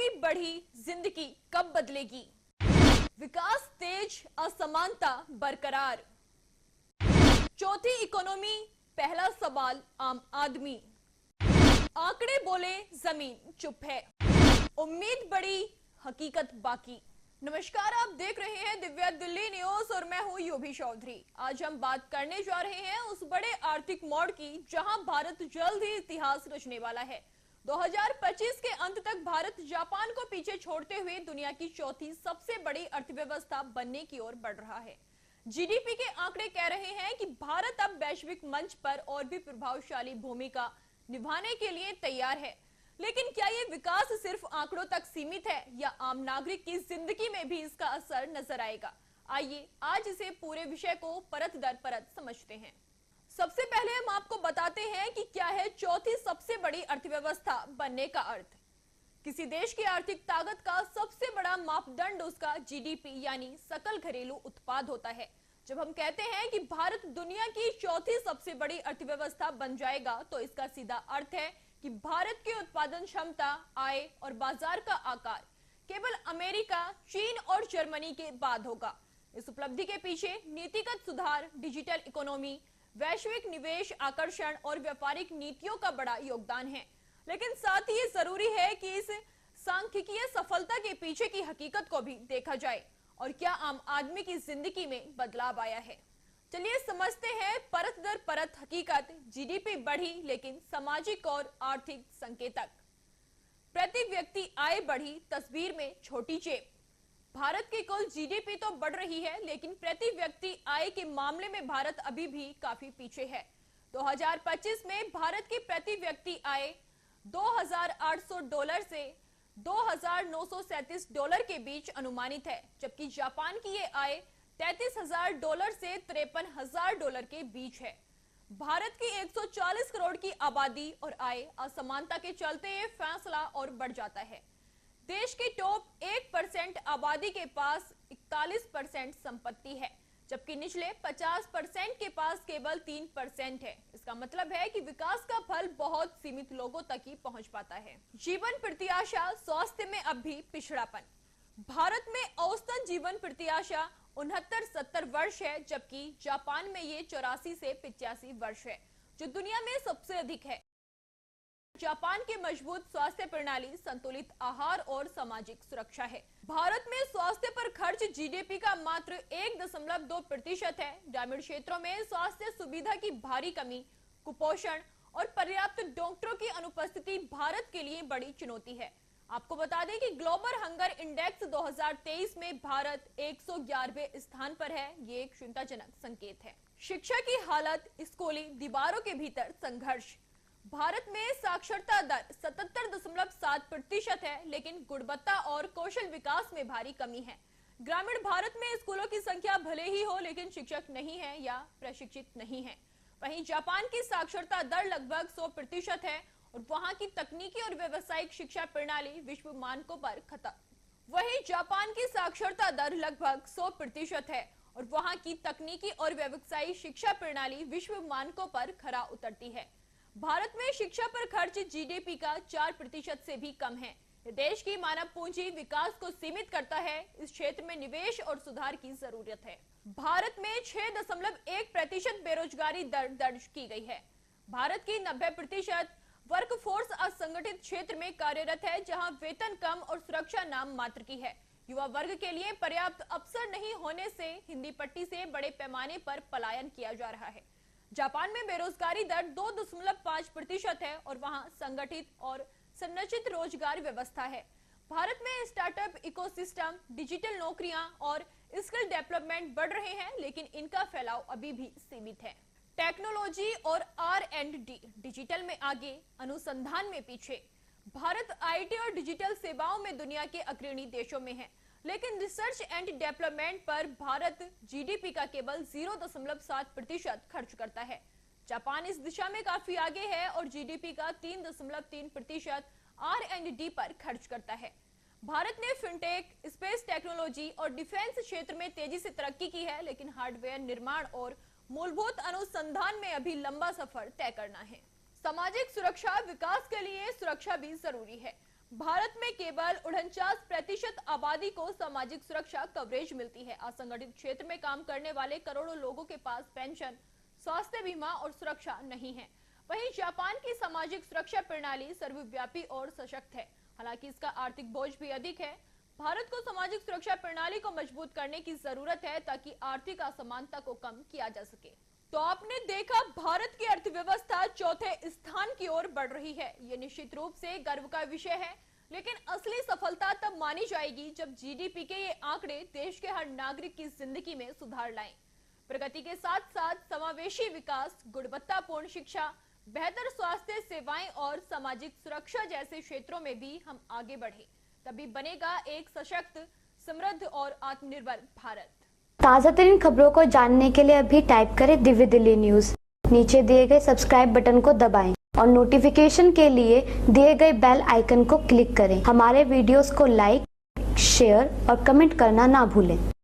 GDP बढ़ी, जिंदगी कब बदलेगी? विकास तेज, असमानता बरकरार। चौथी इकोनॉमी, पहला सवाल आम आदमी। आंकड़े बोले, जमीन चुप है। उम्मीद बड़ी, हकीकत बाकी। नमस्कार, आप देख रहे हैं दिव्या दिल्ली न्यूज और मैं हूं यूभी चौधरी। आज हम बात करने जा रहे हैं उस बड़े आर्थिक मोड़ की जहां भारत जल्द ही इतिहास रचने वाला है। 2025 के अंत तक भारत जापान को पीछे छोड़ते हुए दुनिया की चौथी सबसे बड़ी अर्थव्यवस्था बनने की ओर बढ़ रहा है। जीडीपी के आंकड़े कह रहे हैं कि भारत अब वैश्विक मंच पर और भी प्रभावशाली भूमिका निभाने के लिए तैयार है। लेकिन क्या ये विकास सिर्फ आंकड़ों तक सीमित है या आम नागरिक की जिंदगी में भी इसका असर नजर आएगा? आइए आज इसे पूरे विषय को परत दर परत समझते हैं। सबसे पहले हम आपको बताते हैं कि क्या है चौथी सबसे बड़ी अर्थव्यवस्था बनने का अर्थ। किसी देश की आर्थिक ताकत का सबसे बड़ा मापदंड उसका जीडीपी यानी सकल घरेलू उत्पाद होता है। जब हम कहते हैं कि भारत दुनिया की चौथी सबसे बड़ी अर्थव्यवस्था बन जाएगा तो इसका सीधा अर्थ है कि भारत की उत्पादन क्षमता, आय और बाजार का आकार केवल अमेरिका, चीन और जर्मनी के बाद होगा। इस उपलब्धि के पीछे नीतिगत सुधार, डिजिटल इकोनॉमी, वैश्विक निवेश आकर्षण और व्यापारिक नीतियों का बड़ा योगदान है। लेकिन साथ ही ये जरूरी है कि इस सांख्यिकीय सफलता के पीछे की हकीकत को भी देखा जाए और क्या आम आदमी की जिंदगी में बदलाव आया है। चलिए समझते हैं परत दर परत हकीकत। जीडीपी बढ़ी लेकिन सामाजिक और आर्थिक संकेतक। प्रति व्यक्ति आय बढ़ी, तस्वीर में छोटी जेब। भारत की कुल जीडीपी तो बढ़ रही है लेकिन प्रति व्यक्ति आय के मामले में भारत अभी भी काफी पीछे है। 2025 में भारत की प्रति व्यक्ति आय $2,800 से $2,937 के बीच अनुमानित है, जबकि जापान की ये आय $33,000 से $53,000 के बीच है। भारत की 140 करोड़ की आबादी और आय असमानता के चलते ये फैसला और बढ़ जाता है। देश की टॉप 1% आबादी के पास 41% संपत्ति है, जबकि निचले 50% के पास केवल 3% है। इसका मतलब है कि विकास का फल बहुत सीमित लोगों तक ही पहुंच पाता है। जीवन प्रत्याशा, स्वास्थ्य में अब भी पिछड़ापन। भारत में औसतन जीवन प्रत्याशा 69-70 वर्ष है, जबकि जापान में ये 84 से 85 वर्ष है, जो दुनिया में सबसे अधिक है। जापान की मजबूत स्वास्थ्य प्रणाली, संतुलित आहार और सामाजिक सुरक्षा है। भारत में स्वास्थ्य पर खर्च जीडीपी का मात्र 1.2% है। ग्रामीण क्षेत्रों में स्वास्थ्य सुविधा की भारी कमी, कुपोषण और पर्याप्त डॉक्टरों की अनुपस्थिति भारत के लिए बड़ी चुनौती है। आपको बता दें कि ग्लोबल हंगर इंडेक्स 2023 में भारत 111वें स्थान पर है। ये एक चिंताजनक संकेत है। शिक्षा की हालत, स्कूली दीवारों के भीतर संघर्ष। भारत में साक्षरता दर 77.7% है, लेकिन गुणवत्ता और कौशल विकास में भारी कमी है। ग्रामीण भारत में स्कूलों की संख्या भले ही हो, लेकिन शिक्षक नहीं है या प्रशिक्षित नहीं है। वहीं जापान की साक्षरता दर लगभग 100% है और वहां की तकनीकी और व्यावसायिक शिक्षा प्रणाली विश्व मानकों पर खरा। वहीं जापान की साक्षरता दर लगभग 100% है और वहां की तकनीकी और व्यावसायिक शिक्षा प्रणाली विश्व मानकों पर खरा उतरती है। भारत में शिक्षा पर खर्च जीडीपी का 4% से भी कम है। देश की मानव पूंजी विकास को सीमित करता है। इस क्षेत्र में निवेश और सुधार की जरूरत है। भारत में 6.1% बेरोजगारी दर दर्ज की गई है। भारत की 90% वर्कफोर्स असंगठित क्षेत्र में कार्यरत है, जहां वेतन कम और सुरक्षा नाम मात्र की है। युवा वर्ग के लिए पर्याप्त अवसर नहीं होने से हिंदी पट्टी से बड़े पैमाने पर पलायन किया जा रहा है। जापान में बेरोजगारी दर 2.5% है और वहां संगठित और संरचित रोजगार व्यवस्था है। भारत में स्टार्टअप इकोसिस्टम, डिजिटल नौकरियां और स्किल डेवलपमेंट बढ़ रहे हैं, लेकिन इनका फैलाव अभी भी सीमित है। टेक्नोलॉजी और R&D, डिजिटल में आगे, अनुसंधान में पीछे। भारत आईटी और डिजिटल सेवाओं में दुनिया के अग्रणी देशों में है, लेकिन रिसर्च एंड डेवलपमेंट पर भारत जीडीपी का केवल 0.7% खर्च करता है। जापान इस दिशा में काफी आगे है और जीडीपी का 3.3% R&D पर खर्च करता है। भारत ने फिनटेक, स्पेस टेक्नोलॉजी और डिफेंस क्षेत्र में तेजी से तरक्की की है, लेकिन हार्डवेयर निर्माण और मूलभूत अनुसंधान में अभी लंबा सफर तय करना है। सामाजिक सुरक्षा, विकास के लिए सुरक्षा भी जरूरी है। भारत में केवल 49% आबादी को सामाजिक सुरक्षा कवरेज मिलती है। असंगठित क्षेत्र में काम करने वाले करोड़ों लोगों के पास पेंशन, स्वास्थ्य बीमा और सुरक्षा नहीं है। वहीं जापान की सामाजिक सुरक्षा प्रणाली सर्वव्यापी और सशक्त है, हालांकि इसका आर्थिक बोझ भी अधिक है। भारत को सामाजिक सुरक्षा प्रणाली को मजबूत करने की जरूरत है ताकि आर्थिक असमानता को कम किया जा सके। तो आपने देखा, भारत की अर्थव्यवस्था चौथे स्थान की ओर बढ़ रही है। ये निश्चित रूप से गर्व का विषय है, लेकिन असली सफलता तब मानी जाएगी जब जीडीपी के ये आंकड़े देश के हर नागरिक की जिंदगी में सुधार लाएं। प्रगति के साथ साथ समावेशी विकास, गुणवत्तापूर्ण शिक्षा, बेहतर स्वास्थ्य सेवाएं और सामाजिक सुरक्षा जैसे क्षेत्रों में भी हम आगे बढ़े, तभी बनेगा एक सशक्त, समृद्ध और आत्मनिर्भर भारत। ताज़ा तरीन खबरों को जानने के लिए अभी टाइप करें दिव्य दिल्ली न्यूज। नीचे दिए गए सब्सक्राइब बटन को दबाएं और नोटिफिकेशन के लिए दिए गए बेल आइकन को क्लिक करें। हमारे वीडियोस को लाइक, शेयर और कमेंट करना ना भूलें।